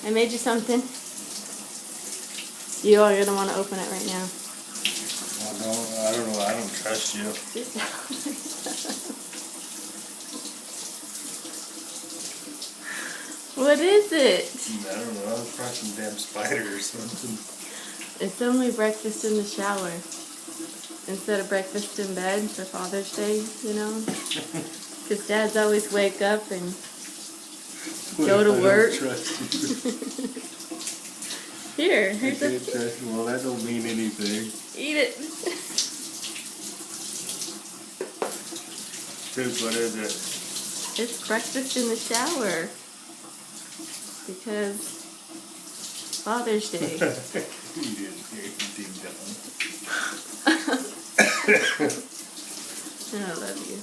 I made you something. You are gonna want to open it right now. I don't know. I don't trust you. What is it? I don't know. It's probably some damn spider or something. It's only breakfast in the shower. Instead of breakfast in bed for Father's Day, you know? Because dads always wake up and go to work. I don't trust you. Here's I a... can't trust you. Well, that don't mean anything. Eat it. Dude, what is it? It's breakfast in the shower. Because Father's Day. You didn't hear anything done. I love you.